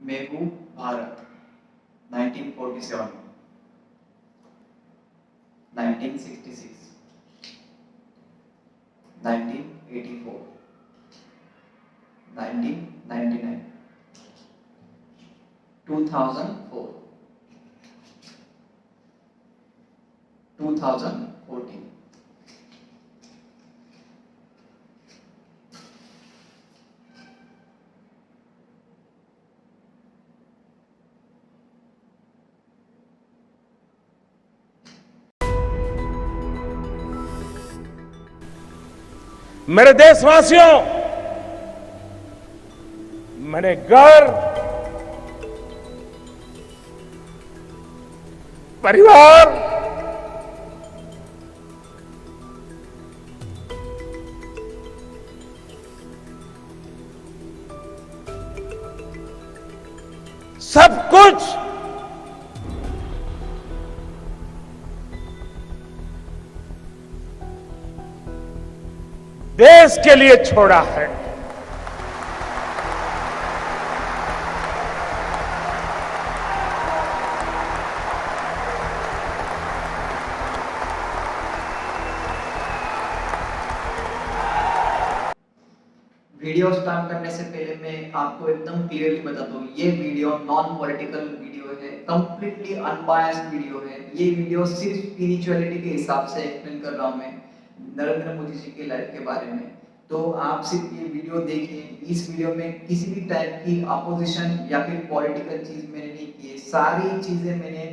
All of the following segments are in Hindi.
मैं हूँ भारत 1947, 1966, 1984, 1999, 2004, 2014। मेरे देशवासियों, मैंने घर, परिवार, सब कुछ देश के लिए छोड़ा है। वीडियो स्टार्ट करने से पहले मैं आपको एकदम क्लियरली बता दूं, ये वीडियो नॉन पॉलिटिकल वीडियो है, कंप्लीटली अनबायस्ड वीडियो है। ये वीडियो सिर्फ स्पिरिचुअलिटी के हिसाब से एक्सप्लेन कर रहा हूं मैं नरेंद्र मोदी जी की लाइफ के बारे में। तो आप सिर्फ ये वीडियो देखिए। इस वीडियो में किसी भी टाइप की अपोजिशन या फिर पॉलिटिकल चीज मैंने नहीं की है। सारी चीजें मैंने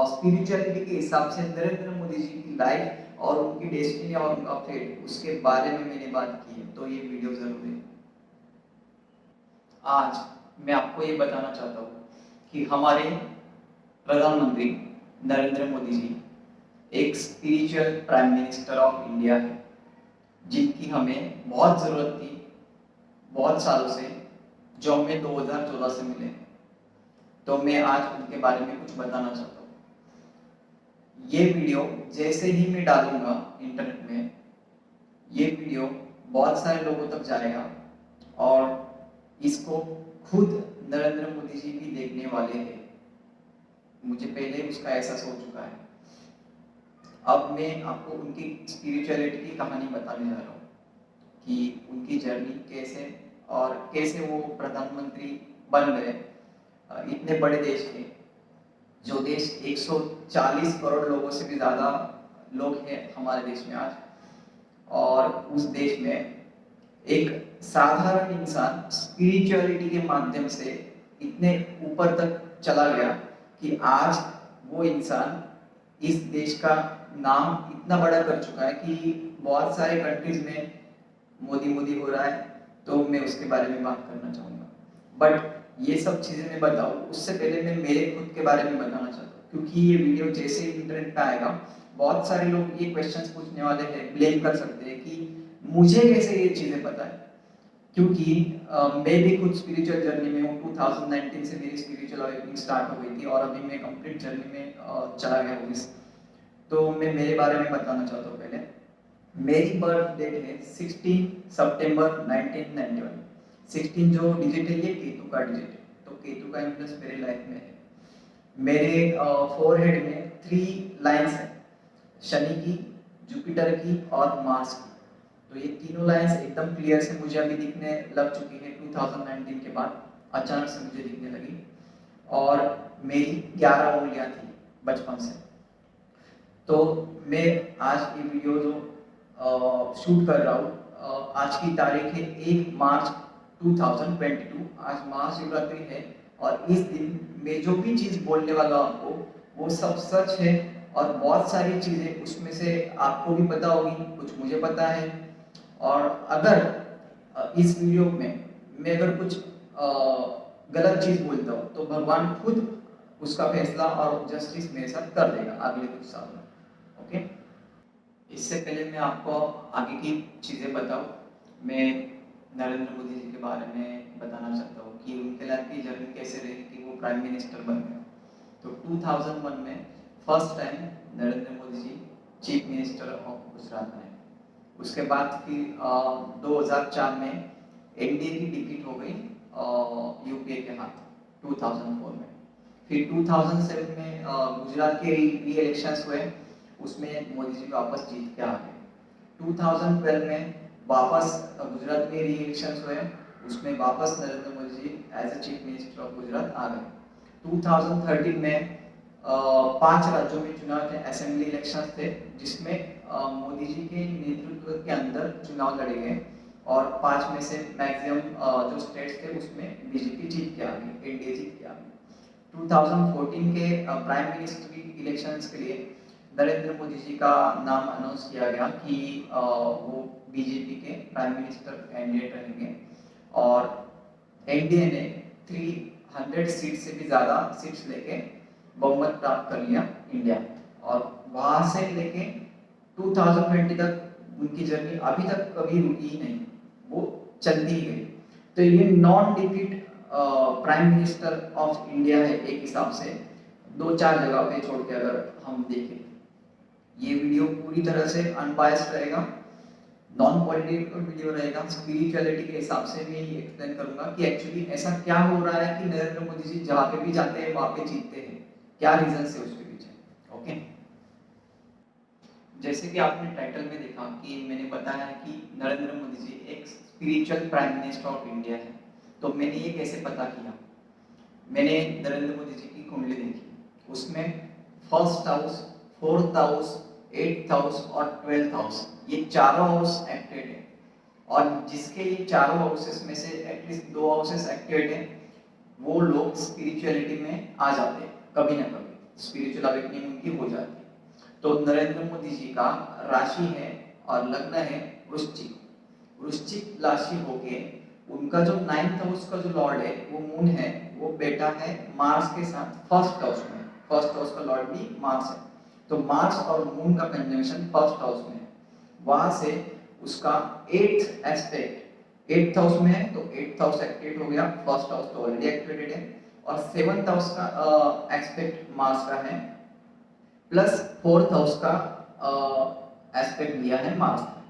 स्पिरिचुअलिटी के हिसाब से नरेंद्र मोदी जी की लाइफ और उनकी डेस्टिनी और उनका फेट उसके बारे में मैंने बात की है। तो ये वीडियो जरूर है। आज मैं आपको ये बताना चाहता हूँ कि हमारे प्रधानमंत्री नरेंद्र मोदी जी एक spiritual prime minister of India है, जिनकी हमें बहुत ज़रूरत थी बहुत सालों से, जो हमें 2014 से मिले। तो मैं आज उनके बारे में कुछ बताना चाहता हूँ। ये वीडियो जैसे ही मैं डालूंगा इंटरनेट में, ये वीडियो बहुत सारे लोगों तक जाएगा और इसको खुद नरेंद्र मोदी जी भी देखने वाले हैं। मुझे पहले उसका एहसास हो चुका है। अब मैं आपको उनकी स्पिरिचुअलिटी की कहानी बताने जा रहा हूँ कि उनकी जर्नी कैसे और कैसे वो प्रधानमंत्री बन गए इतने बड़े देश के, जो देश 140 करोड़ लोगों से भी ज़्यादा लोग हैं हमारे देश में आज। और उस देश में एक साधारण इंसान स्पिरिचुअलिटी के माध्यम से इतने ऊपर तक चला गया कि आज वो इंसान इस देश का नाम इतना बड़ा कर चुका है कि बहुत सारे कंट्रीज में मोदी मोदी हो रहा है। तो मैं उसके बारे में बात करना चाहूँगा, बट ये सब चीज़ें मैं बताऊँ उससे पहले मैं मेरे खुद के बारे में बताना चाहता हूँ, क्योंकि ये वीडियो जैसे इंटरनेट पे आएगा बहुत सारे लोग ये क्वेश्चंस पूछने वाले हैं, ब्लेम कर सकते हैं कि मुझे कैसे ये चीज़ें पता है। क्योंकि मैं भी खुद स्पिरिचुअल जर्नी में हूँ। 2019 से मेरी स्पिरिचुअल अवेकनिंग स्टार्ट हो गई थी और अभी मैं कंप्लीट जर्नी में चला गया हूँ इस। तो मैं मेरे बारे में बताना चाहता हूँ। पहले मेरी बर्थ डेट है 16 सितंबर 1991। 16 जो डिजिट है ये केतु का डिजिट है, तो केतु का इन्फ्लुएंस मेरे लाइफ में है। मेरे फोरहेड में 3 लाइंस है, शनि की, जुपिटर की और मार्स की। तो ये तीनों लाइंस एकदम क्लियर से मुझे अभी दिखने लग चुकी है 2019 के बाद, अचानक से मुझे दिखने लगी। और मेरी 11 उंगलियां थी बचपन से। तो मैं आज ये वीडियो जो शूट कर रहा हूँ, आज की तारीख है 1 मार्च 2022। आज महाशिवरात्रि है और इस दिन मैं जो भी चीज़ बोलने वाला हूँ आपको वो सब सच है। और बहुत सारी चीज़ें उसमें से आपको भी पता होगी, कुछ मुझे पता है। और अगर इस वीडियो में मैं अगर कुछ गलत चीज़ बोलता हूँ तो भगवान खुद उसका फैसला और जस्टिस मेरे साथ कर देगा अगले कुछ साल में। ओके, इससे पहले मैं आपको आगे की चीज़ें बताऊँ, मैं नरेंद्र मोदी जी के बारे में बताना चाहता हूँ कि उनके लाइफ की जर्नी कैसे रही कि वो प्राइम मिनिस्टर बन गए। तो 2001 में first time Narendra Modi ji chief minister of Gujarat बने। उसके बाद फिर 2004 में एनडीए की टिकट हो गई यूपीए के हाथ। 2004 में। फिर 2007 में गुजरात के री इलेक्शंस हुए, उसमें मोदी जी वापस जीत के आ गए। 2012 में वापस गुजरात में री इलेक्शंस हुए, उसमें वापस Narendra Modi ji as a chief minister of Gujarat आ गए। 2013 में 5 राज्यों में चुनाव थे, असेंबली इलेक्शंस थे, जिसमें मोदी जी के नेतृत्व के अंदर चुनाव लड़े गए और 5 में से मैक्सिमम जो स्टेट्स थे उसमें बीजेपी जीत के आ गई, एनडीए जीत के आ गई। 2014 के प्राइम मिनिस्टर इलेक्शंस के लिए नरेंद्र मोदी जी का नाम अनाउंस किया गया कि वो बीजेपी के प्राइम मिनिस्टर कैंडिडेट रहेंगे और एनडीए ने 300 सीट से भी ज़्यादा सीट्स लेके बहुमत प्राप्त कर लिया इंडिया, और वहाँ से लेके 2020 तक उनकी जर्नी अभी तक कभी रुकी ही नहीं, वो चलती ही गई। तो ये non defeat prime minister of India है एक हिसाब से, 2-4 जगह पे छोड़ के अगर हम देखें। ये वीडियो पूरी तरह से अनबायस्ड रहेगा, नॉन पॉलिटिकल वीडियो रहेगा। स्पिरिचुअलिटी के हिसाब से मैं ये एक्सप्लेन करूंगा कि एक्चुअली ऐसा क्या हो रहा है कि नरेंद्र मोदी जी जहाँ पे भी जाते हैं वहाँ पे जीतते हैं, क्या रीजन है उसके पीछे। ओके, जैसे कि आपने टाइटल में देखा कि मैंने बताया है कि नरेंद्र मोदी जी एक spiritual prime minister of India है। तो मैंने ये कैसे पता किया? मैंने नरेंद्र मोदी जी की कुंडली देखी, उसमें first house, fourth house, 8th house और 12th हाउस, ये चारों हाउस एक्टिव है, और जिसके ये चारों हाउसेस में से एटलीस्ट 2 हाउसेस एक्टिव है, वो लोग स्पिरिचुअलिटी में आ जाते हैं, कभी ना कभी स्पिरिचुअल अवेकनिंग उनकी हो जाती है। तो नरेंद्र मोदी जी का राशि है और लग्न है वृश्चिक। वृश्चिक राशि होके उनका जो 9th हाउस का जो लॉर्ड है वो मून है, वो बेटा है मार्स के साथ फर्स्ट हाउस में। फर्स्ट हाउस का लॉर्ड भी मार्स है, तो मार्स और मून का कंजंक्शन फर्स्ट हाउस में है। वहां से उसका 8th एस्पेक्ट 8th हाउस में है, तो 8th हाउस एक्टिवेट हो गया, फर्स्ट हाउस तो ऑलरेडी एक्टिवेटेड है, और 7th हाउस का एस्पेक्ट मार्स का है, प्लस 4th हाउस का एस्पेक्ट दिया है मार्स ने।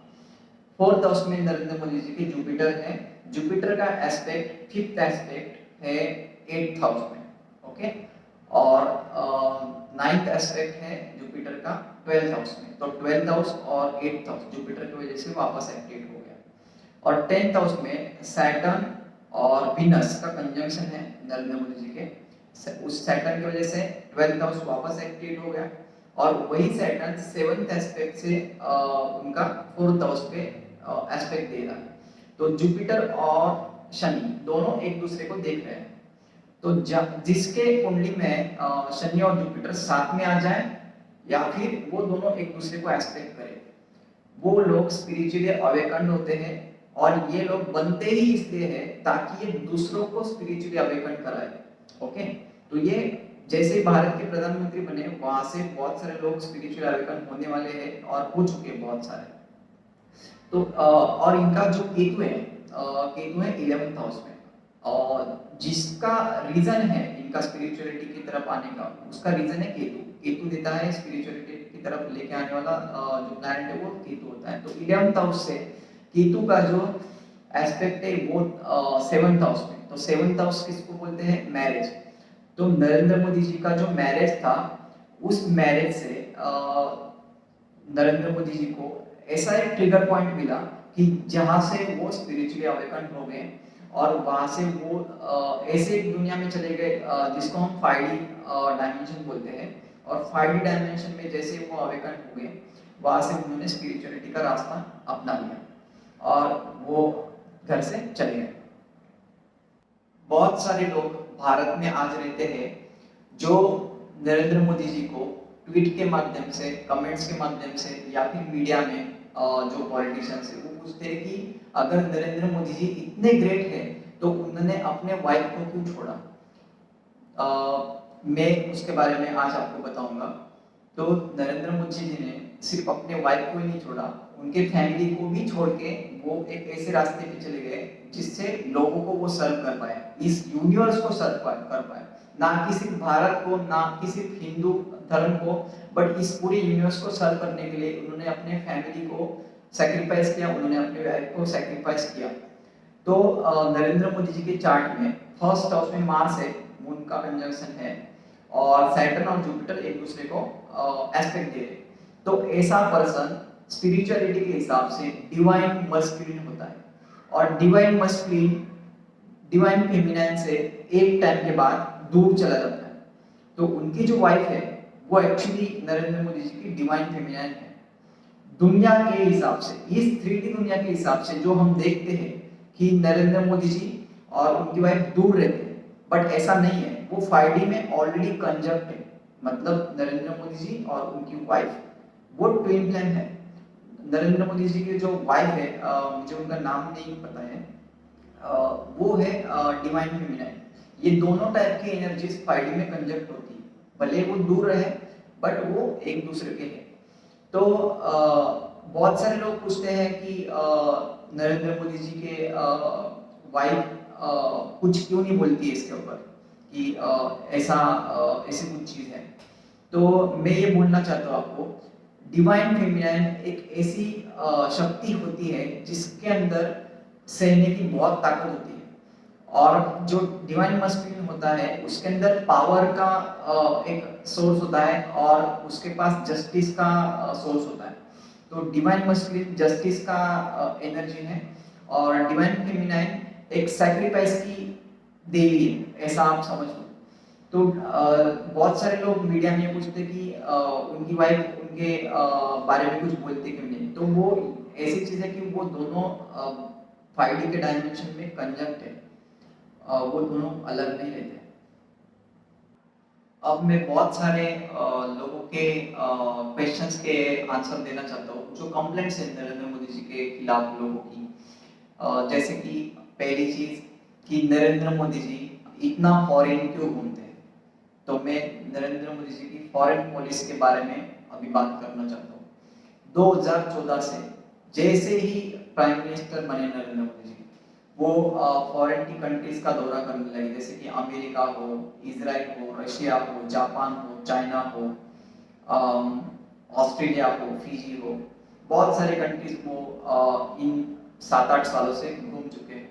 4th हाउस में नरेंद्र मोदी जी के जुपिटर है, जुपिटर का एस्पेक्ट 5th एस्पेक्ट है 8th हाउस में। ओके, और 9th एस्पेक्ट है जुपिटर का 12th हाउस में, तो 12th हाउस और 8th हाउस जुपिटर की वजह से वापस एक्टिवेट हो गया। और 10th हाउस में सैटर्न और वीनस का कंजंक्शन है नरेंद्र मोदी जी के, उस सैटर्न की वजह से 12th हाउस वापस एक्टिवेट हो गया, और वही सैटर्न 7th एस्पेक्ट से उनका 4th हाउस पे एस्पेक्ट दे रहा है। तो जुपिटर और शनि दोनों एक दूसरे को देख रहे हैं, तो जिसके कुंडली में शनि और जुपिटर साथ में आ जाए या फिर वो दोनों एक दूसरे को एस्पेक्ट करें, वो लोग स्पिरिचुअली अवेकन होते हैं, और ये लोग बनते ही इसलिए है ताकि ये दूसरों को स्पिरिचुअली अवेकन कराए। ओके, तो ये जैसे भारत के प्रधानमंत्री बने वहां से बहुत सारे लोग स्पिरिचुअल अवेकन होने वाले हैं और हो चुके हैं बहुत सारे। तो और इनका जो केतु है 11th हाउस में, और जिसका रीजन है इनका स्पिरिचुअलिटी की तरफ आने का, उसका रीजन है केतु। केतु देता है स्पिरिचुअलिटी की तरफ लेके आने वाला जो प्लैनेट है वो केतु होता है। तो 11th हाउस से केतु का जो एस्पेक्ट है वो 7th हाउस में, तो 7th हाउस किसको बोलते हैं? मैरिज। तो नरेंद्र मोदी जी का जो मैरिज था, उस मैरिज से नरेंद्र मोदी जी को ऐसा एक ट्रिगर पॉइंट मिला कि जहां से वो स्पिरिचुअली अवेकन हो गए, और वहां से वो ऐसे एक दुनिया में चले गए जिसको हम 5D डायमेंशन बोलते हैं, और 5D डायमेंशन में जैसे वो अवेकन हो गए, वहां से उन्होंने स्पिरिचुअलिटी का रास्ता अपना लिया और वो घर से चले गए। बहुत सारे लोग भारत में आज रहते हैं जो नरेंद्र मोदी जी को ट्वीट के माध्यम से, कमेंट्स के माध्यम से, या फिर मीडिया में जो पॉलिटिशियंस है वो पूछते हैं कि अगर नरेंद्र मोदी जी इतने ग्रेट है तो उन्होंने अपने वाइफ को क्यों छोड़ा। मैं उसके बारे में आज आपको बताऊंगा। तो नरेंद्र मोदी जी ने सिर्फ अपने वाइफ को ही नहीं छोड़ा, उनके फैमिली को भी छोड़ के वो एक ऐसे रास्ते पे चले गए जिससे लोगों को वो सर्व कर पाए, इस यूनिवर्स को सर्व कर पाए, ना कि सिर्फ भारत को, ना कि सिर्फ हिंदू धर्म को, बट इस पूरे यूनिवर्स को सर्व करने के लिए उन्होंने अपने फैमिली को सैक्रिफाइस किया, उन्होंने अपने वाइफ को सैक्रिफाइस किया। तो नरेंद्र मोदी जी के चार्ट में फर्स्ट हाउस में मार्स है, मून का कंजंक्शन है और सैटर्न और जुपिटर एक दूसरे को एस्पेक्ट दे रहे, तो ऐसा पर्सन स्पिरिचुअलिटी के हिसाब से डिवाइन मस्कुलिन होता है। और डिवाइन मस्कुलिन डिवाइन फेमिनाइन से एक टाइम के बाद दूर चला जाता है। तो उनकी जो वाइफ है वो एक्चुअली नरेंद्र मोदी जी की डिवाइन फेमिनाइन है। दुनिया के हिसाब से, इस 3D दुनिया के हिसाब से जो हम देखते हैं कि नरेंद्र मोदी जी और उनकी वाइफ दूर रहते हैं, बट ऐसा नहीं है। वो 5D में ऑलरेडी कंजक्ट है, मतलब नरेंद्र मोदी जी और उनकी वाइफ वो ट्विन फ्लेम है। नरेंद्र मोदी जी की जो वाइफ है, मुझे उनका नाम नहीं पता है, वो है डिवाइन फेमिनाइन। ये दोनों टाइप की एनर्जीज 5D में कंजक्ट होती है, भले वो दूर रहे बट वो एक दूसरे के हैं। तो बहुत सारे लोग पूछते हैं कि नरेंद्र मोदी जी के वाइफ कुछ क्यों नहीं बोलती है इसके ऊपर कि ऐसी कुछ चीज़ है। तो मैं ये बोलना चाहता हूँ आपको, डिवाइन फेमिनाइन एक ऐसी शक्ति होती है जिसके अंदर सहने की बहुत ताकत होती है। और जो डिवाइन मस्कुलिन होता है उसके अंदर पावर का एक सोर्स होता है और उसके पास जस्टिस का सोर्स होता है। तो डिवाइन मस्कुलिन जस्टिस का एनर्जी है और डिवाइन फेमिनाइन एक सैक्रिफाइस की देवी है, ऐसा आप समझ लो। तो बहुत सारे लोग मीडिया में पूछते कि उनकी वाइफ उनके बारे में कुछ बोलते क्यों नहीं। तो वो ऐसी चीज़ है कि वो दोनों 5D के डायमेंशन में कंजक्ट है, वो दोनों अलग नहीं रहते। अब मैं बहुत सारे लोगों के क्वेश्चंस के आंसर देना चाहता हूँ जो कंप्लेंट्स हैं नरेंद्र मोदी जी के खिलाफ लोगों की। जैसे कि पहली चीज कि नरेंद्र मोदी जी इतना फॉरेन क्यों घूमते हैं। तो मैं नरेंद्र मोदी जी की फॉरेन पॉलिसी के बारे में अभी बात करना चाहता हूँ। 2014 से जैसे ही प्राइम मिनिस्टर बने नरेंद्र मोदी जी, वो फॉरेन की कंट्रीज का दौरा करने लगे, जैसे कि अमेरिका हो, इजराइल हो, रशिया हो, जापान हो, चाइना हो, ऑस्ट्रेलिया हो, फिजी हो, बहुत सारे कंट्रीज वो इन 7-8 सालों से घूम चुके हैं।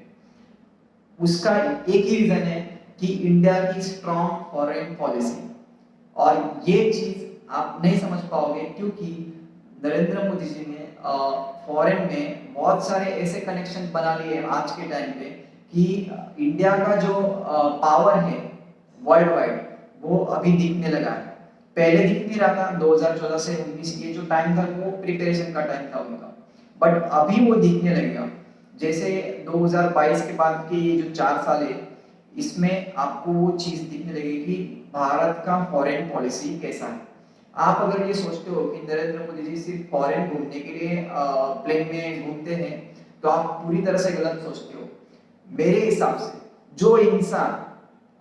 उसका एक ही रीजन है कि इंडिया की स्ट्रॉन्ग फॉरेन पॉलिसी। और ये चीज आप नहीं समझ पाओगे क्योंकि नरेंद्र मोदी जी ने फॉरेन में बहुत सारे ऐसे कनेक्शन बना लिए आज के टाइम पे कि इंडिया का जो पावर है वर्ल्ड वाइड वो अभी दिखने लगा है। पहले दिख नहीं रहा था, 2014 से 19 ये जो टाइम था वो प्रिपरेशन का टाइम था उनका, बट अभी वो दिखने लगेगा। जैसे 2022 के बाद के ये जो 4 साल है इसमें आपको वो चीज दिखने लगेगी कि भारत का फॉरेन पॉलिसी कैसा है। आप अगर ये सोचते हो कि नरेंद्र मोदी जी सिर्फ फॉरेन घूमने के लिए प्लेन में घूमते हैं तो आप पूरी तरह से गलत सोचते हो। मेरे हिसाब से जो इंसान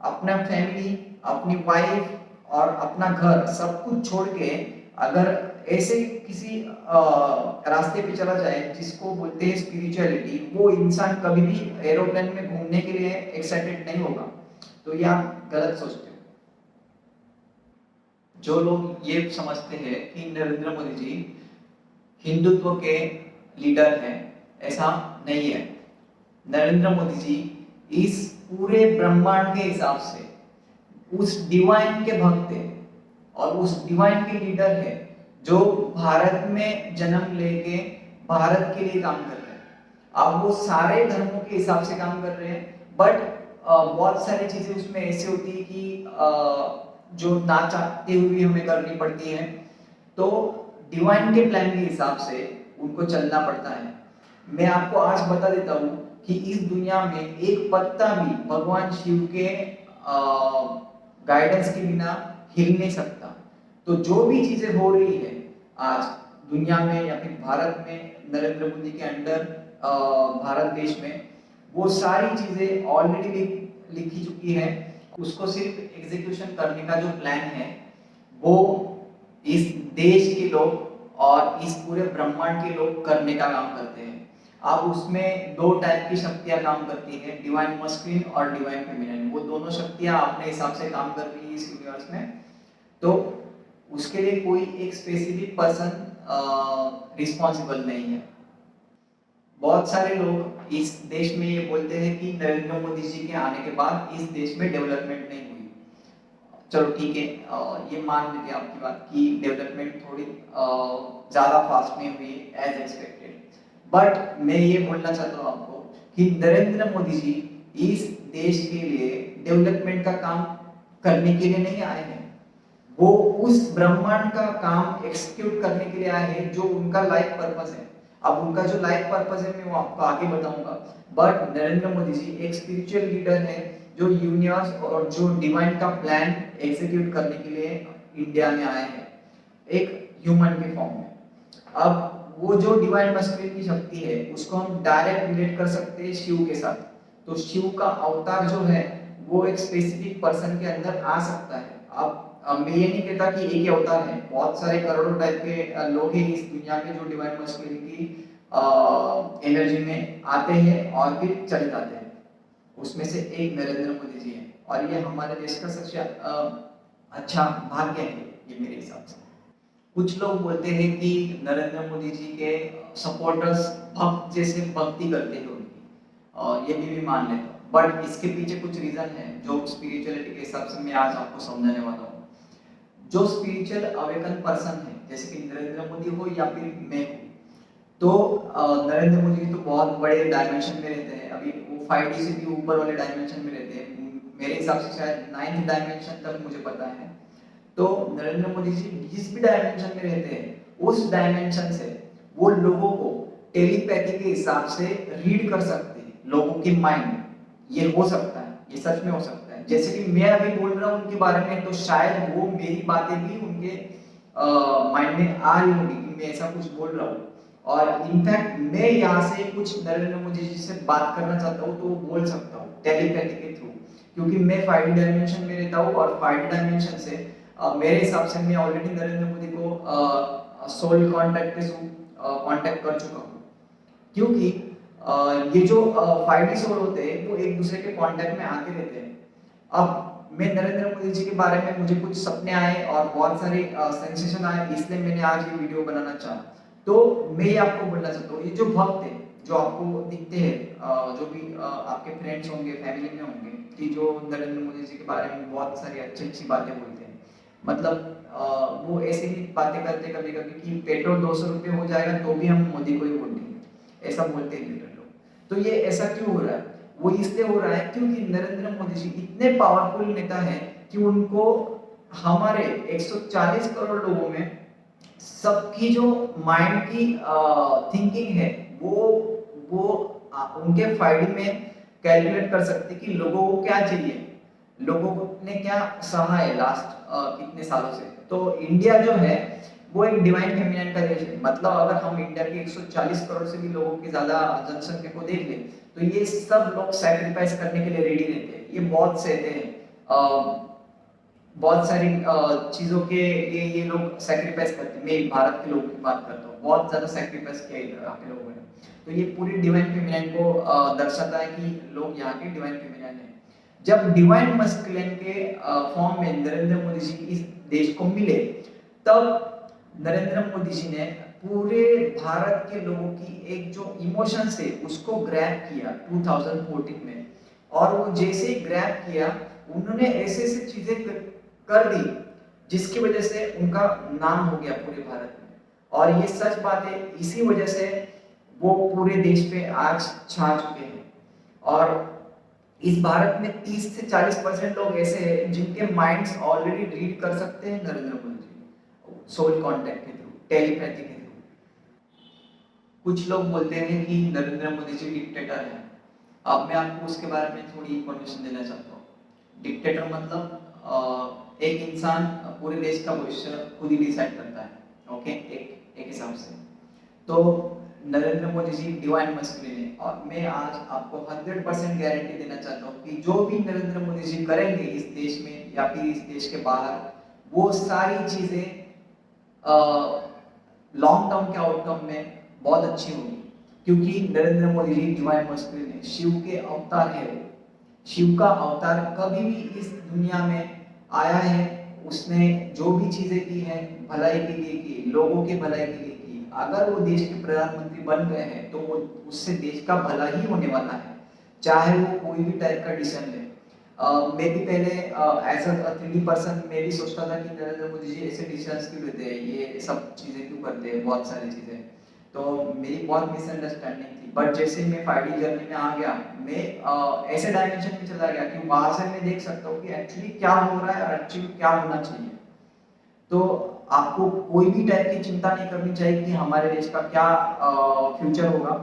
अपना फैमिली, अपनी वाइफ और अपना घर सब कुछ छोड़ के अगर ऐसे किसी रास्ते पे चला जाए जिसको बोलते हैं स्पिरिचुअलिटी, वो इंसान कभी भी एरोप्लेन में घूमने के लिए एक्साइटेड नहीं होगा। तो ये आप गलत सोचते हो। जो लोग ये समझते हैं कि नरेंद्र मोदी जी हिंदुत्व के लीडर हैं, ऐसा नहीं है। नरेंद्र मोदी जी इस पूरे ब्रह्मांड के हिसाब से उस डिवाइन के भक्त हैं और उस डिवाइन के लीडर है जो भारत में जन्म लेके भारत के लिए काम कर रहे हैं। अब वो सारे धर्मों के हिसाब से काम कर रहे हैं, बट बहुत सारी चीजें उसमें ऐसी होती है कि जो ना चाहते हुए हमें करनी पड़ती है। तो डिवाइन के प्लान के हिसाब से उनको चलना पड़ता है। मैं आपको आज बता देता हूँ कि इस दुनिया में एक पत्ता भी भगवान शिव के गाइडेंस के बिना हिल नहीं सकता। तो जो भी चीजें हो रही है आज दुनिया में या फिर भारत में नरेंद्र मोदी के अंडर भारत देश में, वो सारी चीजें ऑलरेडी लिखी चुकी है। उसको सिर्फ एग्जीक्यूशन करने का जो प्लान है वो इस देश के लोग और इस पूरे ब्रह्मांड के लोग करने का काम करते हैं। अब उसमें 2 टाइप की शक्तियां काम करती है, डिवाइन मस्कुलिन और डिवाइन फेमिनिन। वो दोनों शक्तियां अपने हिसाब से काम कर रही है इस यूनिवर्स में। तो उसके लिए कोई एक स्पेसिफिक पर्सन रिस्पॉन्सिबल नहीं है। बहुत सारे लोग इस देश में ये बोलते हैं कि नरेंद्र मोदी जी के आने के बाद इस देश में डेवलपमेंट नहीं हुई। चलो ठीक है, ये मान लेते हैं आपकी बात कि डेवलपमेंट थोड़ी ज़्यादा फास्ट नहीं हुई है एज एक्सपेक्टेड, बट मैं ये बोलना चाहता हूँ आपको कि नरेंद्र मोदी जी इस देश के लिए डेवलपमेंट का काम करने के लिए नहीं आए हैं, वो उस ब्रह्मांड का काम एक्सिक्यूट करने के लिए आए हैं जो उनका लाइफ पर्पस है। अब उनका जो लाइफ पर्पस है मैं वो आपको आगे बताऊंगा, बट नरेंद्र मोदी जी एक स्पिरिचुअल लीडर है जो यूनिवर्स और जो डिवाइन का प्लान एग्जीक्यूट करने के लिए इंडिया में आए हैं एक ह्यूमन के फॉर्म में। अब वो जो डिवाइन मस्कुलिन की शक्ति है उसको हम डायरेक्ट रिलेट कर सकते हैं शिव के साथ। तो शिव का अवतार जो है वो एक स्पेसिफिक पर्सन के अंदर आ सकता है। अब मैं ये नहीं कहता कि एक ही अवतार है, बहुत सारे करोड़ों टाइप के लोग हैं इस दुनिया में जो डिवाइन मस्कुलिन की एनर्जी में आते हैं और फिर चले जाते हैं। उसमें से एक नरेंद्र मोदी जी हैं और ये हमारे देश का सबसे अच्छा भाग्य है ये मेरे हिसाब से। कुछ लोग बोलते हैं कि नरेंद्र मोदी जी के सपोर्टर्स भक्त जैसे भक्ति करते हैं उनकी, और ये भी मान लेता हूँ, बट इसके पीछे कुछ रीजन है जो स्पिरिचुअलिटी के हिसाब से मैं आज आपको समझाने वाला हूँ। जो स्पिरिचुअल अवेकन पर्सन है जैसे कि नरेंद्र मोदी हो या फिर मैं हूँ, तो नरेंद्र मोदी तो बहुत बड़े डायमेंशन में रहते हैं, अभी वो 5D से भी ऊपर वाले डायमेंशन में रहते हैं, मेरे हिसाब से शायद 9th डायमेंशन तक मुझे पता है। तो नरेंद्र मोदी जी जिस भी डायमेंशन में रहते हैं उस डायमेंशन से वो लोगों को टेलीपैथी के हिसाब से रीड कर सकते हैं, लोगों के माइंड। ये हो सकता है, ये सच में हो सकता है। जैसे कि मैं अभी बोल रहा हूँ उनके बारे में, तो शायद वो मेरी बातें भी उनके माइंड में आ रही होंगी कि मैं ऐसा कुछ बोल रहा हूँ, और इनफैक्ट मैं यहाँ से कुछ नरेंद्र मोदी जी से बात करना चाहता हूँ तो वो बोल सकता हूँ टेलीपैथी के थ्रू, क्योंकि मैं 5D डायमेंशन में रहता हूँ और 5D डायमेंशन से मेरे हिसाब से मैं ऑलरेडी नरेंद्र मोदी को सोल कांटेक्ट के थ्रू कांटेक्ट कर चुका हूँ, क्योंकि ये जो 5D सोल होते हैं वो एक दूसरे के कांटेक्ट में आते रहते हैं। अब मैं नरेंद्र मोदी जी के बारे में मुझे कुछ सपने आए और बहुत सारे सेंसेशन आए, इसलिए मैंने आज ये वीडियो बनाना चाहा। तो मैं ये आपको बोलना चाहता हूँ, ये जो भक्त है जो आपको दिखते हैं, जो भी आपके फ्रेंड्स होंगे, फैमिली में होंगे, कि जो नरेंद्र मोदी जी के बारे में बहुत सारी अच्छी अच्छी बातें बोलते हैं, मतलब वो ऐसे ही बातें करते कभी कभी कि पेट्रोल 200 रुपये हो जाएगा तो भी हम मोदी को ही वोट देंगे, ऐसा बोलते हैं लीडर लोग। तो ये ऐसा क्यों हो रहा है? वो इसलिए हो रहा है क्योंकि नरेंद्र मोदी जी इतने पावरफुल नेता है कि उनको हमारे 140 करोड़ लोगों में सबकी जो माइंड की थिंकिंग है वो उनके फाइल में कैलकुलेट कर सकते कि लोगों को क्या चाहिए, लोगों ने क्या सहा है लास्ट कितने सालों से। तो इंडिया जो है वो एक डिवाइन फेमिनिन का देश है, मतलब अगर हम इंडिया के 140 करोड़ से भी लोगों की ज्यादा जनसंख्या को देख लें तो ये सब लोग सैक्रिफाइस करने के लिए रेडी रहते हैं। ये बहुत सहते हैं, बहुत सारी चीजों के लिए ये लोग सैक्रिफाइस करते हैं। मैं भारत के लोगों की बात करता हूँ, बहुत ज्यादा सैक्रिफाइस किया यहाँ के लोगों ने। तो ये पूरी डिवाइन फेमिनिन को दर्शाता है कि लोग यहाँ के डिवाइन फेमिनिन है। जब डिवाइन मस्कुलिन के फॉर्म में नरेंद्र मोदी जी इस देश को मिले, तब नरेंद्र मोदी जी ने पूरे भारत के लोगों की एक जो इमोशंस है उसको ग्रैब किया 2014 में, और वो जैसे ही ग्रैब किया उन्होंने ऐसे ऐसे चीजें कर दी जिसकी वजह से उनका नाम हो गया पूरे भारत में। और ये सच बात है, इसी वजह से वो पूरे देश पे आज छा चुके हैं। और इस भारत में 30 से 40% लोग ऐसे हैं जिनके माइंड्स ऑलरेडी रीड कर सकते हैं नरेंद्र मोदी जी सोल कांटेक्ट के थ्रू, टेलीपैथी के थ्रू। कुछ लोग बोलते हैं कि नरेंद्र मोदी जी डिक्टेटर हैं। अब मैं आपको उसके बारे में थोड़ी इंफॉर्मेशन देना चाहता हूँ। डिक्टेटर मतलब एक इंसान पूरे देश का भविष्य खुद ही डिसाइड करता है, ओके, एक हिसाब से। तो नरेंद्र मोदी जी डिवाइन मस्कुलिन है, और मैं आज आपको 100% गारंटी देना चाहता हूँ कि जो भी नरेंद्र मोदी जी करेंगे इस देश में या फिर इस देश के बाहर, वो सारी चीजें लॉन्ग टर्म के आउटकम में बहुत अच्छी होगी, क्योंकि नरेंद्र मोदी जी डिवाइन मस्कुलिन है, शिव के अवतार है। वो शिव का अवतार कभी भी इस दुनिया में आया है, उसने जो भी चीजें की हैं भलाई के लिए की, लोगों के भलाई के लिए की। अगर वो देश के प्रधानमंत्री बन गए हैं तो वो उससे देश का भला ही होने वाला है, चाहे वो कोई भी टाइप का डिसीजन ले। मैं भी पहले एज अ 3D पर्सन मैं भी सोचता था कि नरेंद्र मोदी जी ऐसे डिसीजंस क्यों लेते हैं, ये सब चीज़ें क्यों करते हैं, बहुत सारी चीज़ें। तो मेरी बहुत मिसअंडरस्टैंडिंग थी, बट जैसे मैं 5D जर्नी में आ गया, मैं ऐसे डायमेंशन में चला गया कि वहाँ से मैं देख सकता हूँ कि एक्चुअली क्या हो रहा है और एक्चुअली क्या होना चाहिए। तो आपको कोई भी टाइप की चिंता नहीं करनी चाहिए कि हमारे देश का क्या फ्यूचर होगा।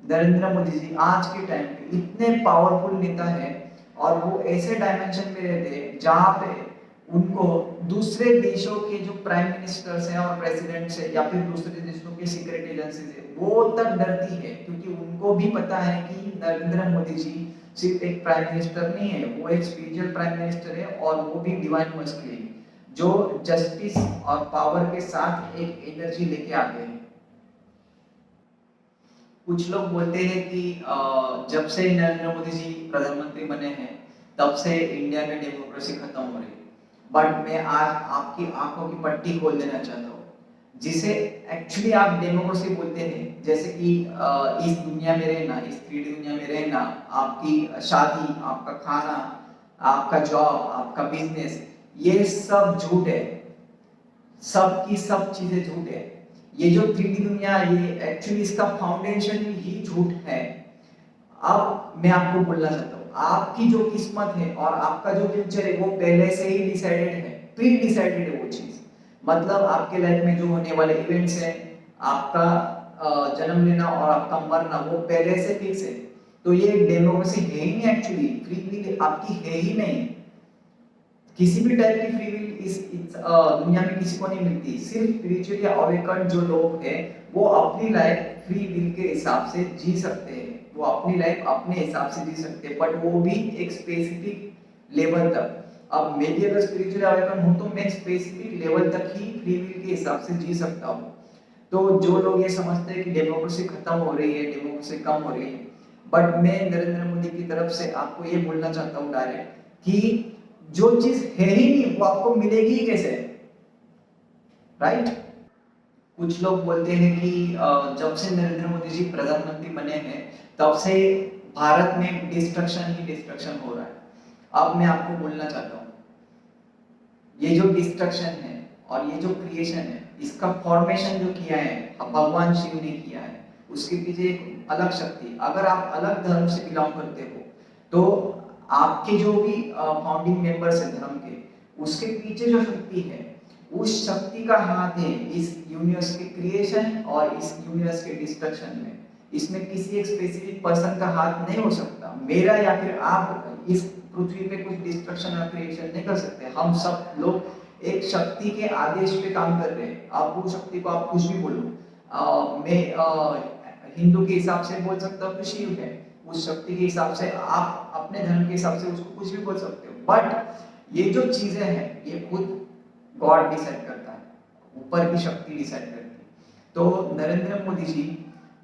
नरेंद्र मोदी जी आज के टाइम पे इतने पावरफुल नेता है और वो ऐसे डायमेंशन में रहते हैं जहाँ पे उनको दूसरे देशों के जो प्राइम मिनिस्टर्स हैं और प्रेसिडेंट्स हैं या फिर दूसरे देशों के सीक्रेट एजेंसीज है वो तक डरती है, क्योंकि उनको भी पता है कि नरेंद्र मोदी जी सिर्फ एक प्राइम मिनिस्टर नहीं है, वो एक स्पिरिचुअल प्राइम मिनिस्टर है और वो भी डिवाइन मस्कुलिन, जो जस्टिस और पावर के साथ एक एनर्जी लेके आते हैं। कुछ लोग बोलते हैं कि जब से नरेंद्र मोदी जी प्रधानमंत्री बने हैं तब से इंडिया में डेमोक्रेसी खत्म हो रही है, बट मैं आज आपकी आंखों की पट्टी खोल देना चाहता हूँ, जिसे एक्चुअली आप डेमोक्रेसी बोलते हैं, जैसे कि इस दुनिया में रहना, इस 3D दुनिया में रहना, आपकी शादी, आपका खाना, आपका जॉब, आपका बिजनेस, ये सब झूठ है, सब की सब चीजें झूठ है। ये जो 3D दुनिया, ये एक्चुअली इसका फाउंडेशन ही झूठ है। अब मैं आपको बोलना चाहता हूँ, आपकी जो किस्मत है और आपका जो फ्यूचर है वो पहले से ही डिसाइडेड है, प्री डिसाइडेड है वो चीज। मतलब आपके लाइफ में जो होने वाले इवेंट्स हैं, आपका जन्म लेना और आपका मरना, वो पहले से फिक्स है। तो ये डेमोक्रेसी है ही नहीं, एक्चुअली फ्री विल आपकी है ही नहीं। किसी भी टाइप की फ्री विल इस दुनिया में किसी को नहीं मिलती। सिर्फ स्पिरिचुअली अवेकन जो लोग हैं वो अपनी लाइफ फ्री विल के हिसाब से जी सकते हैं, वो अपनी लाइफ अपने हिसाब से जी सकते हैं, बट वो भी एक स्पेसिफिक लेवल तक। अब मैं भी अगर स्पिरिचुअली अवेकन हूं तो मैं स्पेसिफिक लेवल तक ही फ्री विल के हिसाब से जी सकता हूं। तो जो लोग ये समझते हैं कि डेमोक्रेसी खत्म हो रही है, डेमोक्रेसी कम हो रही है, बट मैं नरेंद्र मोदी की तरफ से आपको ये बोलना चाहता हूँ डायरेक्ट कि जो चीज है ही नहीं वो आपको मिलेगी ही कैसे, राइट? कुछ लोग बोलते हैं कि जब से नरेंद्र मोदी जी प्रधानमंत्री बने हैं तब से भारत में डिस्ट्रक्शन ही डिस्ट्रक्शन हो रहा है। अब मैं आपको बोलना चाहता हूँ, ये जो डिस्ट्रक्शन है और ये जो क्रिएशन है, इसका फॉर्मेशन जो किया है भगवान शिव ने किया है, उसके पीछे एक अलग शक्ति। अगर आप अलग धर्म से बिलोंग करते हो तो आपके जो भी फाउंडिंग मेंबर्स है धर्म के, उसके पीछे जो शक्ति है, उस शक्ति का हाथ है इस यूनिवर्स के क्रिएशन और इस यूनिवर्स के डिस्ट्रक्शन में। इसमें किसी एक स्पेसिफिक पर्सन का हाथ नहीं हो सकता। मेरा या फिर आप इस पृथ्वी पे कुछ डिस्ट्रक्शन और क्रिएशन नहीं कर सकते। हम सब लोग एक शक्ति के आदेश पे काम कर रहे हैं। आप वो शक्ति को आप कुछ भी बोलो, मैं हिंदू के हिसाब से बोल सकता हूँ तो शिव है, उस शक्ति के हिसाब से आप अपने धर्म के हिसाब से उसको कुछ भी बोल सकते हो, बट ये जो चीजें हैं ये खुद गॉड डिसाइड करता है, ऊपर की शक्ति डिसाइड करती है। तो नरेंद्र मोदी जी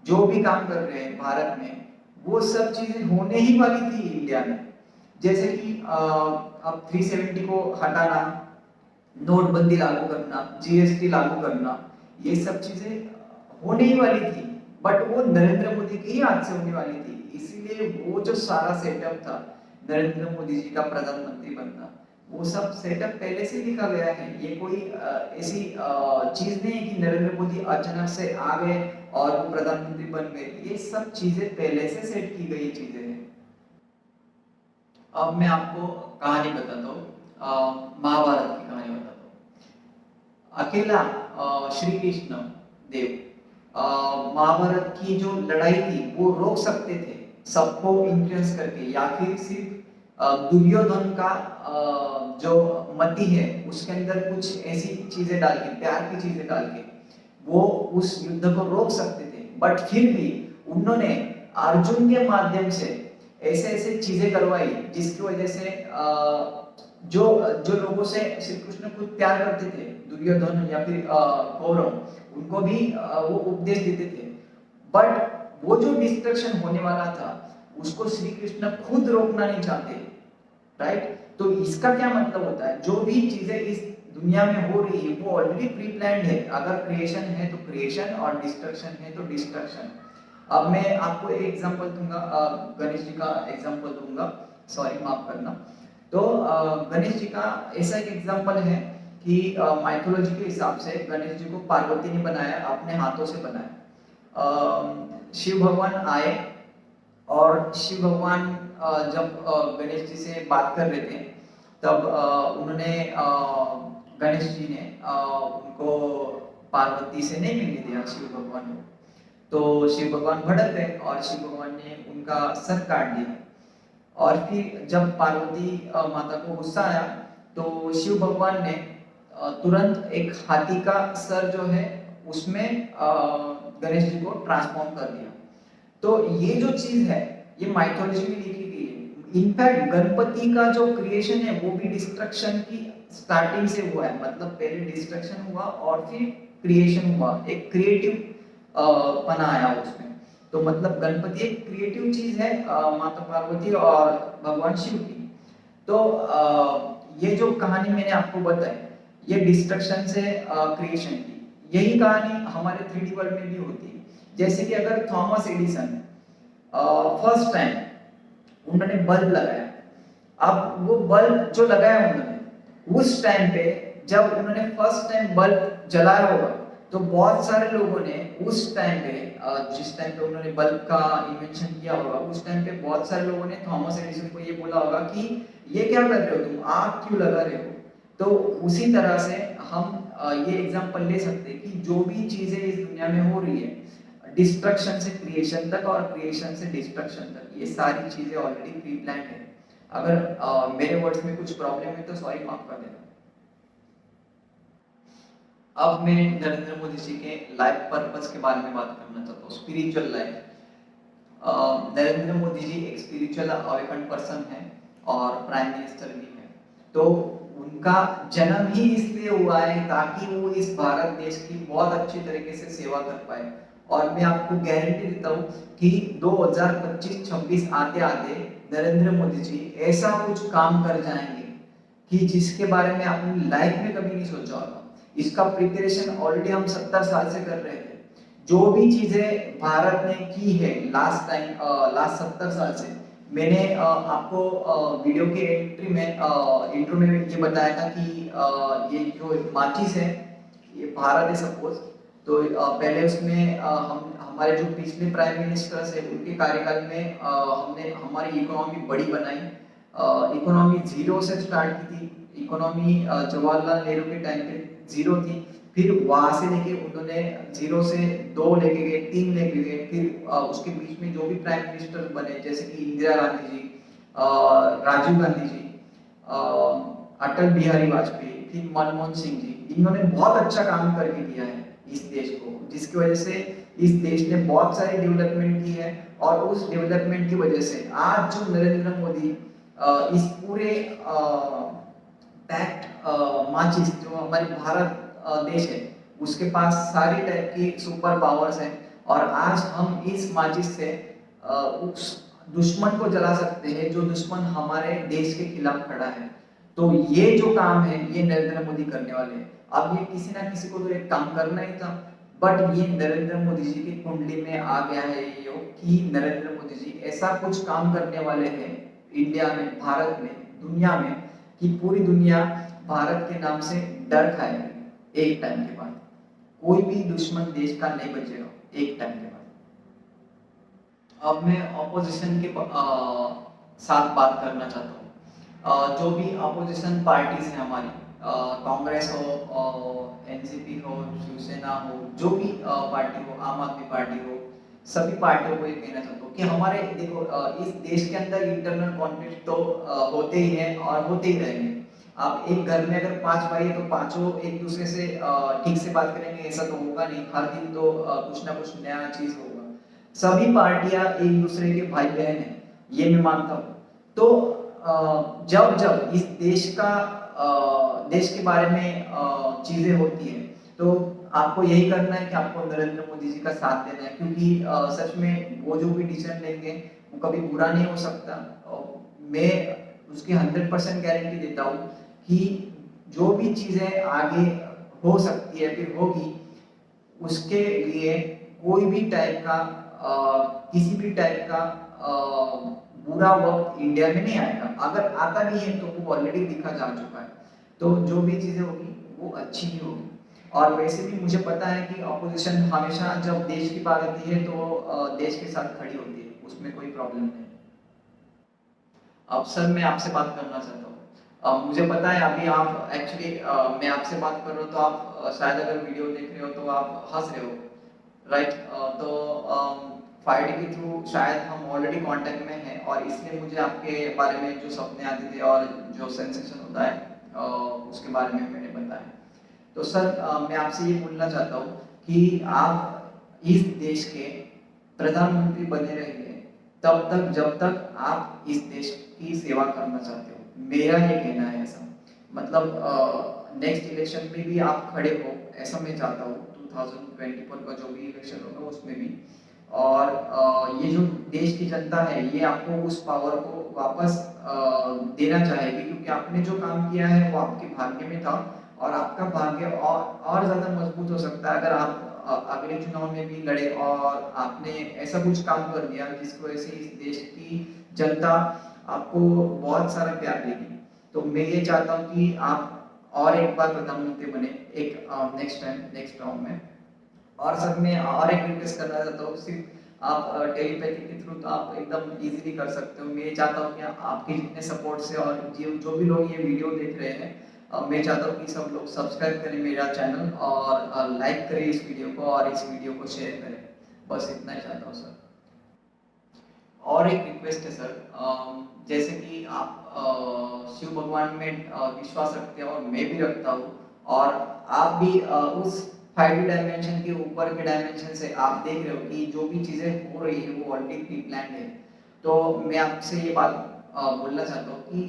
जो भी काम कर रहे हैं भारत में, वो सब चीजें होने ही वाली थी इंडिया में। जैसे कि अब 370 को हटाना, नोटबंदी लागू करना, जीएसटी लागू करना, ये सब चीजें होने ही वाली थी, बट वो नरेंद्र मोदी के ही हाथ से होने वाली थी। इसीलिए वो जो सारा सेटअप था नरेंद्र मोदी जी का प्रधानमंत्री बनना, वो सब सेटअप पहले से लिखा गया है। ये कोई ऐसी चीज नहीं है कि नरेंद्र मोदी अचानक से आ गए और वो प्रधानमंत्री बन गए। ये सब चीजें पहले से सेट की गई चीजें हैं। अब मैं आपको कहानी बताता हूँ, महाभारत की कहानी बताता हूँ। अकेला श्री कृष्ण देव महाभारत की जो लड़ाई थी वो रोक सकते थे सबको इन्फ्लुएंस करके, या फिर सिर्फ दुर्योधन का जो मति है उसके अंदर कुछ ऐसी चीजें डाल के, प्यार की चीजें डाल के वो उस युद्ध को रोक सकते थे। बट फिर भी उन्होंने अर्जुन के माध्यम से ऐसे ऐसे चीजें करवाई जिसकी वजह से जो जो लोगों से श्री कृष्ण खुद प्यार करते थे, दुर्योधन या फिर कौरव, उनको भी वो उपदेश देते थे। बट वो जो डिस्ट्रक्शन होने वाला था उसको श्री कृष्ण खुद रोकना नहीं चाहते, राइट? तो इसका क्या मतलब होता है, जो भी चीजें इस दुनिया में हो रही है वो ऑलरेडी प्री प्लान्ड है। अगर क्रिएशन है तो क्रिएशन और डिस्ट्रक्शन है तो डिस्ट्रक्शन। अब मैं आपको एक एग्जांपल दूंगा, गणेश जी का एग्जांपल दूंगा, सॉरी माफ करना। तो गणेश जी का ऐसा एक एग्जाम्पल है कि माइथोलॉजी के हिसाब से गणेश जी को पार्वती ने बनाया, अपने हाथों से बनाया। शिव भगवान आए और शिव भगवान जब गणेश जी से बात कर रहे थे, तब उन्होंने गणेश जी ने उनको पार्वती से नहीं मिलने दिया शिव भगवान को। तो शिव भगवान भड़क गए और शिव भगवान ने उनका सर काट दिया। और फिर जब पार्वती माता को गुस्सा आया तो शिव भगवान ने तुरंत एक हाथी का सर जो है उसमें गणेश जी को ट्रांसफॉर्म कर दिया। तो ये जो चीज है ये माइथोलॉजी में लिखी गई है। इनफैक्ट गणपति का जो क्रिएशन है वो भी डिस्ट्रक्शन की स्टार्टिंग से हुआ है, मतलब पहले डिस्ट्रक्शन हुआ और फिर क्रिएशन हुआ, एक क्रिएटिव पना आया उसमें। तो मतलब गणपति एक क्रिएटिव चीज है, माता पार्वती और भगवान शिव की। तो ये जो कहानी मैंने आपको बताई ये डिस्ट्रक्शन से क्रिएशन की, यही कहानी हमारे 3D वर्ल्ड में भी होती है। जैसे कि अगर थॉमस एडिसन फर्स्ट टाइम उन्होंने बल्ब लगाया, अब वो बल्ब जो लगाया उन्होंने उस टाइम पे जब उन्होंने फर्स्ट टाइम बल्ब जलाया होगा तो बहुत सारे लोगों ने उस टाइम पे जिस टाइम पे उन्होंने बल्ब का इन्वेंशन किया होगा उस टाइम पे बहुत सारे लोगों ने थॉमस एडिसन को ये बोला होगा कि ये क्या कर रहे हो तुम, आग क्यों लगा रहे हो। तो उसी तरह से हम ये एग्जांपल ले सकते हैं कि जो भी चीजें इस दुनिया में हो रही है, डिस्ट्रक्शन से क्रिएशन तक और क्रिएशन से डिस्ट्रक्शन तक, ये सारी चीजें ऑलरेडी प्री प्लान्ड है। अगर मेरे वर्ड्स में कुछ प्रॉब्लम है तो सॉरी, माफ कर देना। अब मैं नरेंद्र मोदी जी के लाइफ पर्पस के बारे में बात करना चाहता हूँ, स्पिरिचुअल लाइफ। नरेंद्र मोदी जी एक स्पिरिचुअल अवेकन पर्सन है और प्राइम मिनिस्टर भी है। तो उनका जन्म ही इसलिए हुआ है ताकि वो इस भारत देश की बहुत अच्छी तरीके से सेवा कर पाए। और मैं आपको गारंटी देता हूँ कि 2025-26 आते आते नरेंद्र मोदी जी ऐसा कुछ काम कर जाएंगे कि जिसके बारे में आपने लाइफ में कभी नहीं सोचा होगा। इसका प्रिपरेशन ऑलरेडी हम 70 साल से कर रहे थे। जो भी चीजें भारत ने की है लास्ट 70 साल से, मैंने आपको वीडियो के इंट्रो में ये बताया था कि ये जो माचिस है ये भारत है सपोज। तो पहले उसमें हम हमारे जो पिछले प्राइम मिनिस्टर्स है उनके कार्यकाल में हमने हमारी इकोनॉमी बड़ी बनाई। इकोनॉमी जीरो से स्टार्ट की थी। इकोनॉमी जवाहरलाल नेहरू के टाइम पे जीरो थी, फिर वहां से लेके उन्होंने जीरो से 2 लेके गए, 3 लेके गए, फिर उसके बीच में जो भी प्राइम मिनिस्टर बने जैसे कि इंदिरा गांधी जी, राजीव गांधी जी, अटल बिहारी वाजपेयी, फिर मनमोहन सिंह जी, इन्होंने बहुत अच्छा काम करके दिया है इस देश को, जिसकी वजह से इस देश ने बहुत सारी डेवलपमेंट की है। और उस डेवलपमेंट की वजह से आज जो नरेंद्र मोदी इस पूरे पैक्ट माचिस जो हमारे भारत देश है उसके पास सारी टाइप की सुपर पावर्स हैं और आज हम इस माचिस से उस दुश्मन को जला सकते हैं जो दुश्मन हमारे देश के खिलाफ खड़ा है। तो ये जो काम है ये नरेंद्र मोदी करने वाले हैं। अब ये किसी ना किसी को तो एक काम करना ही था, बट ये नरेंद्र मोदी जी की कुंडली में आ गया है ये कि नरेंद्र मोदी जी ऐसा कुछ काम करने वाले हैं इंडिया में, भारत में, दुनिया में, कि पूरी दुनिया भारत के नाम से डर खाएगी एक टाइम के बाद। कोई भी दुश्मन देश का नहीं बचेगा एक टाइम के बाद। अब मैं ऑपोजिशन के साथ बात करना चाहता हूँ। जो भी ऑपोजिशन पार्टीज हैं हमारी, कांग्रेस हो, एनसीपी हो, शिवसेना हो, जो भी पार्टी हो, आम आदमी पार्टी हो, सभी पार्टियों को ये कहना चाहता हूँ कि हमारे देखो इस देश के अंदर इंटरनल कॉन्फ्लिक्ट तो होते ही हैं और होते ही रहेंगे। आप एक घर में अगर 5 भाई है तो पांचों एक दूसरे से ठीक से बात करेंगे ऐसा तो होगा नहीं। हर दिन तो कुछ ना कुछ नया चीज होगा। सभी पार्टियां एक दूसरे के भाई बहन हैं, ये मैं मानता हूँ। तो जब जब इस देश के बारे में चीजें होती है तो आपको यही करना है कि आपको नरेंद्र मोदी जी का साथ देना है, क्योंकि सच में वो जो भी डिसीजन लेंगे वो कभी बुरा नहीं हो सकता। मैं उसकी 100% गारंटी देता हूँ कि जो भी चीजें आगे हो सकती है फिर होगी, उसके लिए कोई भी टाइप का किसी भी टाइप का बुरा वक्त इंडिया में नहीं आएगा। अगर आता भी है तो वो ऑलरेडी दिखा जा चुका है। तो जो भी चीजें होगी वो अच्छी ही होगी। और वैसे भी मुझे पता है कि अपोजिशन हमेशा जब देश की बात आती है तो देश के साथ खड़ी होती है, उसमें कोई प्रॉब्लम नहीं। अब सर मैं आपसे बात करना चाहता हूँ। मुझे पता है अभी आप एक्चुअली मैं आपसे बात कर रहा हूँ तो आप शायद अगर वीडियो देख रहे हो तो आप हंस रहे हो, राइट? तो फाइड के थ्रू शायद हम ऑलरेडी कांटेक्ट में हैं और इसलिए मुझे आपके बारे में जो सपने आते थे और जो सेंसेशन होता है उसके बारे में मैंने बताया। तो सर मैं आपसे ये बोलना चाहता हूँ कि आप इस देश के प्रधानमंत्री बने रहिए तब तक जब तक आप इस देश की सेवा करना चाहते हो। मेरा ये कहना है ऐसा। मतलब नेक्स्ट इलेक्शन में भी आप खड़े हो ऐसा मैं चाहता हूँ। 2024 का जो भी इलेक्शन होगा उसमें भी। और ये जो देश की जनता है ये आपको उस पावर को वापस देना चाहेगी, क्योंकि आपने जो काम किया है वो आपके भाग्य में था और आपका भाग्य और ज्यादा मजबूत हो सकता है अगर आप अगले चुनाव में भी लड़े और आपने ऐसा कुछ काम कर दिया जिसकी वजह से इस देश की जनता आपको बहुत सारा प्यार देगी। तो मैं ये चाहता हूँ कि आप और एक बार प्रधानमंत्री बने एक नेक्स्ट टर्म में। और सर मैं और एक रिक्वेस्ट करना चाहता हूँ, सिर्फ आप टेलीपैथी के थ्रू तो आप एकदम इजीली कर सकते हो। मैं ये चाहता हूँ कि आपके जितने सपोर्ट से और जो भी लोग ये वीडियो देख रहे हैं मैं चाहता हूँ कि सब लोग सब्सक्राइब करें मेरा चैनल और लाइक करें इस वीडियो को और इस वीडियो को शेयर करें। बस इतना ही चाहता हूँ सर। और एक रिक्वेस्ट है सर, जैसे कि आप शिव भगवान में विश्वास रखते हैं और मैं भी रखता हूँ और आप भी उस 5D डायमेंशन के ऊपर के डायमेंशन से आप देख रहे हो कि जो भी चीजें हो रही है वो ऑलरेडी प्री प्लान्ड है। तो मैं आपसे ये बात बोलना चाहता हूँ कि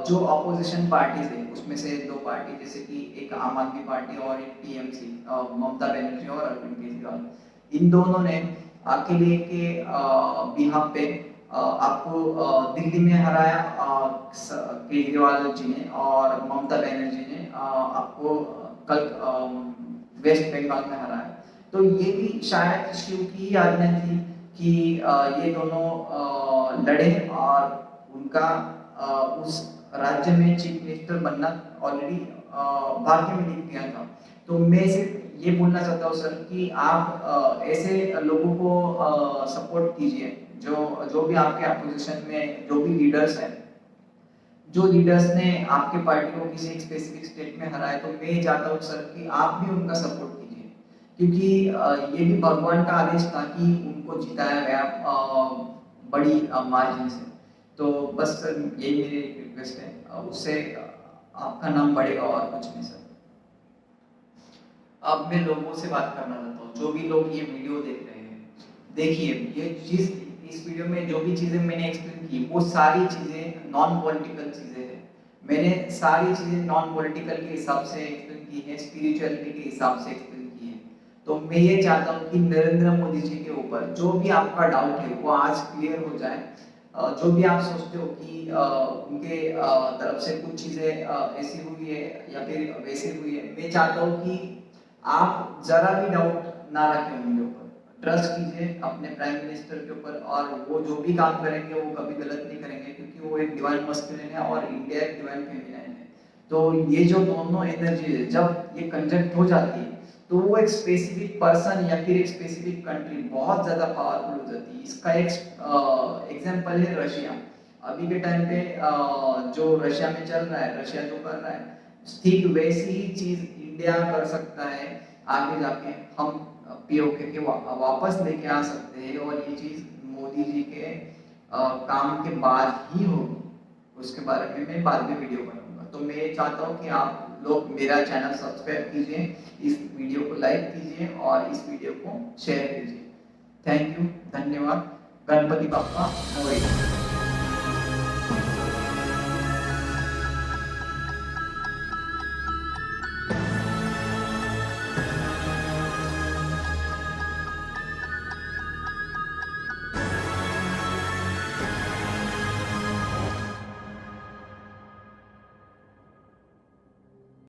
जो अपोजिशन पार्टीज है उसमें से दो पार्टी जैसे कि एक आम आदमी पार्टी और एक टीएमसी ममता बनर्जी और अरविंद केजरीवाल, इन दोनों ने अकेले के बिहाफ पे आपको दिल्ली में हराया केजरीवाल जी ने और ममता बनर्जी ने आपको कल वेस्ट बंगाल में हराया। तो ये भी शायद शिव की आज्ञा थी कि ये दोनों लड़े और उनका उस राज्य में चीफ मिनिस्टर बनना ऑलरेडी भाग्य में लिख गया था। तो मैं सिर्फ ये बोलना चाहता हूँ सर कि आप ऐसे लोगों को सपोर्ट कीजिए जो भी आपके अपोजिशन में जो भी लीडर्स हैं, जो लीडर्स ने आपके पार्टी को किसी एक स्पेसिफिक स्टेट में हराया। तो मैं चाहता हूँ सर कि आप भी उनका सपोर्ट कीजिए, क्योंकि ये भी भगवान का आदेश था कि उनको जिताया गया बड़ी मार्जिन से। तो बस सर यही मेरी रिक्वेस्ट है, उससे आपका नाम बढ़ेगा और कुछ नहीं सर। अब मैं लोगों से बात करना चाहता हूँ, जो भी लोग ये वीडियो देख रहे हैं, देखिए ये चीज इस वीडियो में जो भी चीजें मैंने एक्सप्लेन की वो सारी चीजें नॉन पॉलिटिकल चीजें हैं। मैंने सारी चीजें नॉन पॉलिटिकल के हिसाब से एक्सप्लेन की है, स्पिरिचुअलिटी के हिसाब से एक्सप्लेन की है। तो मैं ये चाहता हूँ कि नरेंद्र मोदी जी के ऊपर जो भी आपका डाउट है वो आज क्लियर हो जाए। जो भी आप सोचते हो कि उनके तरफ से कुछ चीजें ऐसी हुई है या फिर वैसी हुई है, मैं चाहता हूँ कि आप जरा भी डाउट ना रखें उनके ऊपर। ट्रस्ट कीजिए अपने प्राइम मिनिस्टर के ऊपर और वो जो भी काम करेंगे वो कभी गलत नहीं करेंगे, क्योंकि वो एक डिवाइन मस्कुलिन है और इंडिया एक डिवाइन फेमिनाइन है। तो ये जो दोनों एनर्जी है जब ये कंजक्ट हो जाती है तो वो एक स्पेसिफिक पर्सन या फिर एक स्पेसिफिक कंट्री बहुत ज्यादा पावरफुल हो जाती है। इसका एक एग्जांपल है रशिया। अभी के टाइम पे जो रशिया में चल रहा है, रशिया जो कर रहा है, ठीक वैसी ही चीज इंडिया कर सकता है। आगे जाके हम पीओके के वापस लेके आ सकते हैं और ये चीज मोदी जी के काम के बाद ही होगी। उसके बारे में मैं बाद में वीडियो बनाऊंगा। तो मैं चाहता हूँ कि आप लोग मेरा चैनल सब्सक्राइब कीजिए, इस वीडियो को लाइक कीजिए और इस वीडियो को शेयर कीजिए। थैंक यू, धन्यवाद। गणपति बाप्पा मोरया।